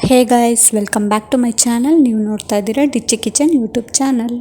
Hey guys, welcome back to my channel. ನೀವು ನೋಡ್ತಾ ಇದ್ದೀರಾ ಡಿಚ್ಚಿ ಕಿಚನ್ ಯೂಟ್ಯೂಬ್ ಚಾನಲ್.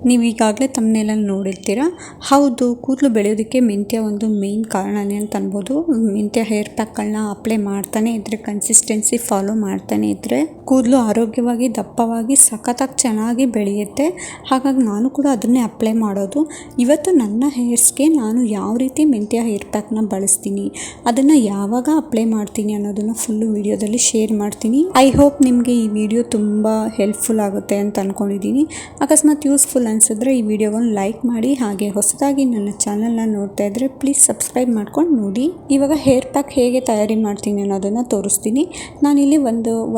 ನೀವು ಈಗಾಗಲೇ ತಮ್ಮನೇಲಲ್ಲಿ ನೋಡಿರ್ತೀರ. ಹೌದು, ಕೂದಲು ಬೆಳೆಯೋದಕ್ಕೆ ಮೆಂತ್ಯ ಒಂದು ಮೇನ್ ಕಾರಣನೇ ಅಂತ ಅನ್ಬೋದು. ಮೆಂತ್ಯ ಹೇರ್ ಪ್ಯಾಕ್ಗಳನ್ನ ಅಪ್ಲೈ ಮಾಡ್ತಾನೆ ಇದ್ದರೆ, ಕನ್ಸಿಸ್ಟೆನ್ಸಿ ಫಾಲೋ ಮಾಡ್ತಾನೆ ಇದ್ದರೆ ಕೂದಲು ಆರೋಗ್ಯವಾಗಿ ದಪ್ಪವಾಗಿ ಸಖತ್ತಾಗಿ ಚೆನ್ನಾಗಿ ಬೆಳೆಯುತ್ತೆ. ಹಾಗಾಗಿ ನಾನು ಕೂಡ ಅದನ್ನೇ ಅಪ್ಲೈ ಮಾಡೋದು. ಇವತ್ತು ನನ್ನ ಹೇರ್ಸ್ಗೆ ನಾನು ಯಾವ ರೀತಿ ಮೆಂತ್ಯ ಹೇರ್ ಪ್ಯಾಕ್ನ ಬಳಸ್ತೀನಿ, ಅದನ್ನು ಯಾವಾಗ ಅಪ್ಲೈ ಮಾಡ್ತೀನಿ ಅನ್ನೋದನ್ನು ಫುಲ್ಲು ವಿಡಿಯೋದಲ್ಲಿ ಶೇರ್ ಮಾಡ್ತೀನಿ. ಐ ಹೋಪ್ ನಿಮಗೆ ಈ ವಿಡಿಯೋ ತುಂಬ ಹೆಲ್ಪ್ಫುಲ್ ಆಗುತ್ತೆ ಅಂತ ಅಂದ್ಕೊಂಡಿದ್ದೀನಿ. ಅಕಸ್ಮಾತ್ ಯೂಸ್ಫುಲ್ ಅನಿಸಿದ್ರೆ ಈ ವಿಡಿಯೋವನ್ನು ಲೈಕ್ ಮಾಡಿ. ಹಾಗೆ ಹೊಸದಾಗಿ ನನ್ನ ಚಾನಲ್ನ ನೋಡ್ತಾ ಇದ್ದರೆ ಪ್ಲೀಸ್ ಸಬ್ಸ್ಕ್ರೈಬ್ ಮಾಡ್ಕೊಂಡು ನೋಡಿ. ಇವಾಗ ಹೇರ್ ಪ್ಯಾಕ್ ಹೇಗೆ ತಯಾರಿ ಮಾಡ್ತೀನಿ ಅನ್ನೋದನ್ನು ತೋರಿಸ್ತೀನಿ. ನಾನಿಲ್ಲಿ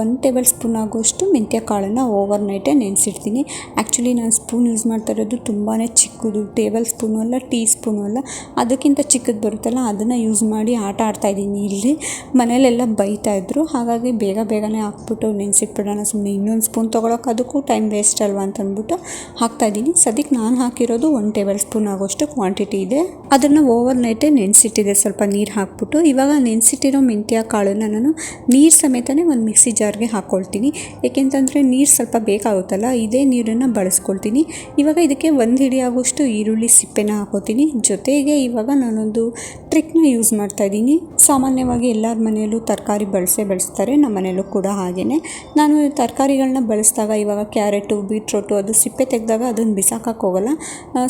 ಒನ್ ಟೇಬಲ್ ಸ್ಪೂನ್ ಆಗುವಷ್ಟು ಮೆಂತ್ಯ ಕಾಳನ್ನು ಓವರ್ ನೈಟೇ ನೆನೆಸಿಡ್ತೀನಿ. ಆ್ಯಕ್ಚುಲಿ ನಾನು ಸ್ಪೂನ್ ಯೂಸ್ ಮಾಡ್ತಾ ಇರೋದು ತುಂಬಾ ಚಿಕ್ಕದು, ಟೇಬಲ್ ಸ್ಪೂನು ಅಲ್ಲ, ಟೀ ಸ್ಪೂನು ಅಲ್ಲ, ಅದಕ್ಕಿಂತ ಚಿಕ್ಕದು ಬರುತ್ತಲ್ಲ ಅದನ್ನು ಯೂಸ್ ಮಾಡಿ ಆಟ ಆಡ್ತಾಯಿದ್ದೀನಿ. ಇಲ್ಲಿ ಮನೇಲೆಲ್ಲ ಬೈತಾಯಿದ್ರು. ಹಾಗಾಗಿ ಬೇಗನೆ ಹಾಕ್ಬಿಟ್ಟು ನೆನೆಸಿಟ್ಬಿಡೋಣ, ಸುಮ್ಮನೆ ಇನ್ನೊಂದು ಸ್ಪೂನ್ ತೊಗೊಳಕ್ಕೆ ಅದಕ್ಕೂ ಟೈಮ್ ವೇಸ್ಟ್ ಅಲ್ವಾ ಅಂತ ಅಂದ್ಬಿಟ್ಟು ಹಾಕ್ತಾಯಿದ್ದೀನಿ. ಸದ್ಯಕ್ಕೆ ನಾನು ಹಾಕಿರೋದು 1 ಟೇಬಲ್ ಸ್ಪೂನ್ ಆಗೋಷ್ಟು ಕ್ವಾಂಟಿಟಿ ಇದೆ. ಅದನ್ನು ಓವರ್ ನೈಟೇ ನೆನೆಸಿಟ್ಟಿದೆ, ಸ್ವಲ್ಪ ನೀರು ಹಾಕ್ಬಿಟ್ಟು. ಇವಾಗ ನೆನೆಸಿಟ್ಟಿರೋ ಮೆಂತ್ಯ ಕಾಳನ್ನು ನಾನು ನೀರು ಸಮೇತನೇ ಒಂದು ಮಿಕ್ಸಿ ಜಾರ್ಗೆ ಹಾಕ್ಕೊಳ್ತೀನಿ. ಏಕೆಂತಂದರೆ ನೀರು ಸ್ವಲ್ಪ ಬೇಕಾಗುತ್ತಲ್ಲ, ಇದೇ ನೀರನ್ನು ಬಳಸ್ಕೊಳ್ತೀನಿ. ಇವಾಗ ಇದಕ್ಕೆ 1 ಹಿಡಿ ಆಗೋಷ್ಟು ಈರುಳ್ಳಿ ಸಿಪ್ಪೆನ ಹಾಕೋತೀನಿ. ಜೊತೆಗೆ ಇವಾಗ ನಾನೊಂದು ಟ್ರಿಕ್ನ ಯೂಸ್ ಮಾಡ್ತಾಯಿದ್ದೀನಿ. ಸಾಮಾನ್ಯವಾಗಿ ಎಲ್ಲರ ಮನೆಯಲ್ಲೂ ತರಕಾರಿ ಬಳಸ್ತಾರೆ, ನಮ್ಮ ಮನೆಯಲ್ಲೂ ಕೂಡ ಹಾಗೆಯೇ. ನಾನು ತರಕಾರಿಗಳನ್ನ ಬಳಸಿದಾಗ ಇವಾಗ ಕ್ಯಾರೆಟು, ಬೀಟ್ರೋಟು ಅದು ಸಿಪ್ಪೆ ತೆಗೆದಾಗ ಅದನ್ನು ಬಿಸಾಕಕ್ಕೆ ಹೋಗಲ್ಲ.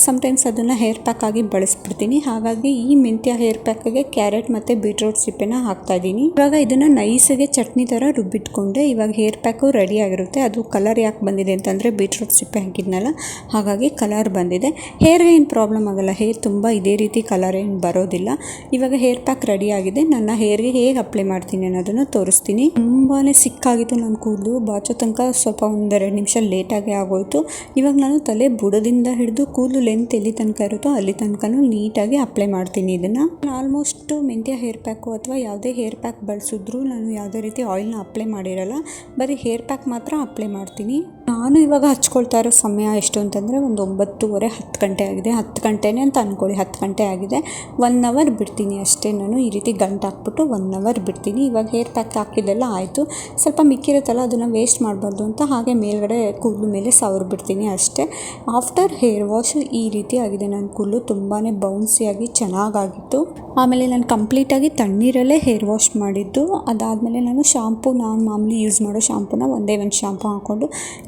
ಸಮ್ಟೈಮ್ಸ್ ಅದನ್ನು ಹೇರ್ ಪ್ಯಾಕ್ ಆಗಿ ಬಳಸ್ಬಿಡ್ತೀನಿ. ಹಾಗಾಗಿ ಈ ಮೆಂತ್ಯ ಹೇರ್ ಪ್ಯಾಕ್ಗೆ ಕ್ಯಾರೆಟ್ ಮತ್ತು ಬೀಟ್ರೋಟ್ ಸಿಪ್ಪೆನ ಹಾಕ್ತಾಯಿದ್ದೀನಿ. ಇವಾಗ ಇದನ್ನು ನೈಸಾಗಿ ಚಟ್ನಿ ಥರ ರುಬ್ಬಿಟ್ಕೊಂಡೆ. ಇವಾಗ ಹೇರ್ ಪ್ಯಾಕು ರೆಡಿ ಆಗಿರುತ್ತೆ. ಅದು ಕಲರ್ ಯಾಕೆ ಬಂದಿದೆ ಅಂತಂದರೆ ಬೀಟ್ರೋಟ್ ಸಿಪ್ಪೆ ಹಾಕಿದ್ನಲ್ಲ, ಹಾಗಾಗಿ ಕಲರ್ ಬಂದಿದೆ. ಹೇರ್ಗೆ ಏನು ಪ್ರಾಬ್ಲಮ್ ಆಗಲ್ಲ, ಹೇರ್ ತುಂಬ ಇದೇ ರೀತಿ ಕಲರ್ ಏನು ಬರೋದಿಲ್ಲ. ಇವಾಗ ಹೇರ್ ಪ್ಯಾಕ್ ರೆಡಿ ಆಗಿದೆ. ನನ್ನ ಹೇರ್ಗೆ ಹೇಗೆ ಅಪ್ಲೈ ಮಾಡ್ತೀನಿ ಅನ್ನೋದನ್ನು ತೋರಿಸ್ತೀನಿ. ತುಂಬಾ ಸಿಕ್ಕಾಗಿತ್ತು ನನ್ನ ಕೂದಲು, ಬಾಚೋ ತನಕ ಸ್ವಲ್ಪ 1-2 ನಿಮಿಷ ಲೇಟಾಗಿ ಆಗೋಯ್ತು. ಇವಾಗ ನಾನು ತಲೆ ಬುಡದಿಂದ ಹಿಡಿದು ಕೂದಲು ಲೆಂತ್ ಎಲ್ಲಿ ತನಕ ಇರುತ್ತೋ ಅಲ್ಲಿ ತನಕನೂ ನೀಟಾಗಿ ಅಪ್ಲೈ ಮಾಡ್ತೀನಿ. ಇದನ್ನು ಆಲ್ಮೋಸ್ಟು ಮೆಂತ್ಯ ಹೇರ್ ಪ್ಯಾಕು ಅಥವಾ ಯಾವುದೇ ಹೇರ್ ಪ್ಯಾಕ್ ಬಳಸಿದ್ರು ನಾನು ಯಾವುದೇ ರೀತಿ ಆಯಿಲ್ನ ಅಪ್ಲೈ ಮಾಡಿರಲ್ಲ, ಬರೀ ಹೇರ್ ಪ್ಯಾಕ್ ಮಾತ್ರ ಅಪ್ಲೈ ಮಾಡ್ತೀನಿ. ನಾನು ಇವಾಗ ಹಚ್ಕೊಳ್ತಾ ಇರೋ ಸಮಯ ಎಷ್ಟು ಅಂತಂದರೆ ಒಂದು 9:30 10 ಗಂಟೆ ಆಗಿದೆ. 10 ಗಂಟೆನೇ ಅಂತ ಅಂದ್ಕೊಳ್ಳಿ, 10 ಗಂಟೆ ಆಗಿದೆ. 1 ಅವರ್ ಬಿಡ್ತೀನಿ ಅಷ್ಟೇ. ನಾನು ಈ ರೀತಿ ಗಂಟು ಹಾಕ್ಬಿಟ್ಟು 1 ಅವರ್ ಬಿಡ್ತೀನಿ. ಇವಾಗ ಹೇರ್ ಪ್ಯಾಕ್ ಹಾಕಿದ್ದೆಲ್ಲ ಆಯಿತು. ಸ್ವಲ್ಪ ಮಿಕ್ಕಿರುತ್ತಲ್ಲ, ಅದನ್ನು ವೇಸ್ಟ್ ಮಾಡಬಾರ್ದು ಅಂತ ಹಾಗೆ ಮೇಲ್ಗಡೆ ಕೂದಲು ಮೇಲೆ ಸವರ್ ಬಿಡ್ತೀನಿ ಅಷ್ಟೇ. ಆಫ್ಟರ್ ಹೇರ್ ವಾಶ್ ಈ ರೀತಿ ಆಗಿದೆ ನನ್ನ ಕೂದಲು, ತುಂಬಾ ಬೌನ್ಸಿಯಾಗಿ ಚೆನ್ನಾಗಾಗಿತ್ತು. ಆಮೇಲೆ ನಾನು ಕಂಪ್ಲೀಟಾಗಿ ತಣ್ಣೀರಲ್ಲೇ ಹೇರ್ ವಾಶ್ ಮಾಡಿದ್ದು. ಅದಾದಮೇಲೆ ನಾನು ಮಾಮೂಲಿ ಯೂಸ್ ಮಾಡೋ ಶಾಂಪೂನ ಒಂದೇ ಒಂದು ಶಾಂಪೂ ಹಾಕ್ಕೊಂಡು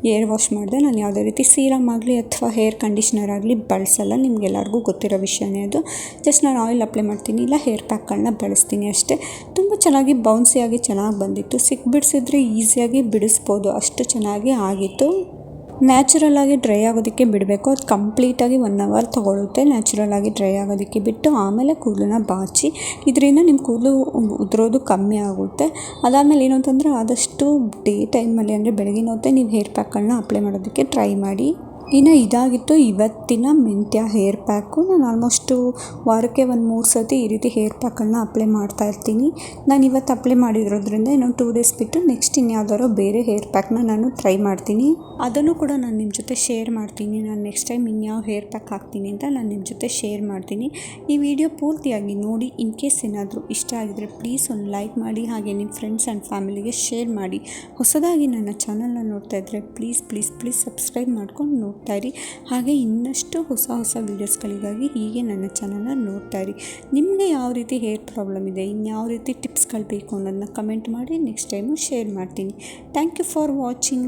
ಹೇರ್ ವಾಶ್ ಮಾಡಿದೆ. ನಾನು ಯಾವುದೇ ರೀತಿ ಸೀರಮ್ ಆಗಲಿ ಅಥವಾ ಹೇರ್ ಕಂಡೀಷ್ನರ್ ಆಗಲಿ ಬಳಸಲ್ಲ, ನಿಮಗೆಲ್ಲರಿಗೂ ಗೊತ್ತಿರೋ ವಿಷಯನೇ ಅದು. ಜಸ್ಟ್ ನಾನು ಆಯಿಲ್ ಅಪ್ಲೈ ಮಾಡ್ತೀನಿ, ಇಲ್ಲ ಹೇರ್ ಪ್ಯಾಕ್ಗಳನ್ನ ಬಳಸ್ತೀನಿ ಅಷ್ಟೇ. ತುಂಬ ಚೆನ್ನಾಗಿ ಬೌನ್ಸಿಯಾಗಿ ಚೆನ್ನಾಗಿ ಬಂದಿತ್ತು. ಬಿಡಿಸಿದ್ರೆ ಈಸಿಯಾಗಿ ಬಿಡಿಸ್ಬೋದು, ಅಷ್ಟು ಚೆನ್ನಾಗಿ ಆಗಿತ್ತು. ನ್ಯಾಚುರಲ್ ಆಗಿ ಡ್ರೈ ಆಗೋದಕ್ಕೆ ಬಿಡಬೇಕು. ಅದು ಕಂಪ್ಲೀಟಾಗಿ 1 ಅವರ್ ತೊಗೊಳುತ್ತೆ ನ್ಯಾಚುರಲ್ ಆಗಿ ಡ್ರೈ ಆಗೋದಕ್ಕೆ ಬಿಟ್ಟು. ಆಮೇಲೆ ಕೂದಲನ್ನ ಬಾಚಿ, ಇದರಿಂದ ನಿಮ್ಮ ಕೂದಲು ಉದುರೋದು ಕಮ್ಮಿ ಆಗುತ್ತೆ. ಅದಾದಮೇಲೆ ಏನು ಅಂತಂದರೆ ಆದಷ್ಟು ಡೇ ಟೈಮಲ್ಲಿ ಅಂದರೆ ಬೆಳಗಿನ ಹೊತ್ತೇ ನೀವು ಹೇರ್ ಪ್ಯಾಕ್ಗಳನ್ನ ಅಪ್ಲೈ ಮಾಡೋದಕ್ಕೆ ಟ್ರೈ ಮಾಡಿ. ಇನ್ನು ಇದಾಗಿತ್ತು ಇವತ್ತಿನ ಮೆಂತ್ಯ ಹೇರ್ ಪ್ಯಾಕು. ನಾನು ಆಲ್ಮೋಸ್ಟು ವಾರಕ್ಕೆ 1-3 ಸತಿ ಈ ರೀತಿ ಹೇರ್ ಪ್ಯಾಕ್ಗಳನ್ನ ಅಪ್ಲೈ ಮಾಡ್ತಾ ಇರ್ತೀನಿ. ನಾನು ಇವತ್ತು ಅಪ್ಲೈ ಮಾಡಿರೋದ್ರಿಂದ ಇನ್ನೊಂದು 2 ಡೇಸ್ ಬಿಟ್ಟು ನೆಕ್ಸ್ಟ್ ಇನ್ಯಾವುದಾದ್ರು ಬೇರೆ ಹೇರ್ ಪ್ಯಾಕ್ನ ನಾನು ಟ್ರೈ ಮಾಡ್ತೀನಿ. ಅದನ್ನು ಕೂಡ ನಾನು ನಿಮ್ಮ ಜೊತೆ ಶೇರ್ ಮಾಡ್ತೀನಿ. ನಾನು ನೆಕ್ಸ್ಟ್ ಟೈಮ್ ಇನ್ಯಾವ ಹೇರ್ ಪ್ಯಾಕ್ ಹಾಕ್ತೀನಿ ಅಂತ ನಾನು ನಿಮ್ಮ ಜೊತೆ ಶೇರ್ ಮಾಡ್ತೀನಿ. ಈ ವಿಡಿಯೋ ಪೂರ್ತಿಯಾಗಿ ನೋಡಿ. ಇನ್ ಕೇಸ್ ಏನಾದರೂ ಇಷ್ಟ ಆಗಿದರೆ ಪ್ಲೀಸ್ ಒಂದು ಲೈಕ್ ಮಾಡಿ. ಹಾಗೆ ನಿಮ್ಮ ಫ್ರೆಂಡ್ಸ್ ಆ್ಯಂಡ್ ಫ್ಯಾಮಿಲಿಗೆ ಶೇರ್ ಮಾಡಿ. ಹೊಸದಾಗಿ ನನ್ನ ಚಾನಲ್ನ ನೋಡ್ತಾ ಇದ್ದರೆ ಪ್ಲೀಸ್ ಸಬ್ಸ್ಕ್ರೈಬ್ ಮಾಡ್ಕೊಂಡು ನೋಡ್ತಾ ಇರಿ. ಹಾಗೆ ಇನ್ನಷ್ಟು ಹೊಸ ವೀಡಿಯೋಸ್ಗಳಿಗಾಗಿ ಹೀಗೆ ನನ್ನ ಚಾನಲ್ನ ನೋಡ್ತಾ ಇರಿ. ನಿಮಗೆ ಯಾವ ರೀತಿ ಹೇರ್ ಪ್ರಾಬ್ಲಮ್ ಇದೆ, ಇನ್ಯಾವ ರೀತಿ ಟಿಪ್ಸ್ಗಳು ಬೇಕು ಅನ್ನೋದನ್ನ ಕಮೆಂಟ್ ಮಾಡಿ. ನೆಕ್ಸ್ಟ್ ಟೈಮು ಶೇರ್ ಮಾಡ್ತೀನಿ. Thank you for watching.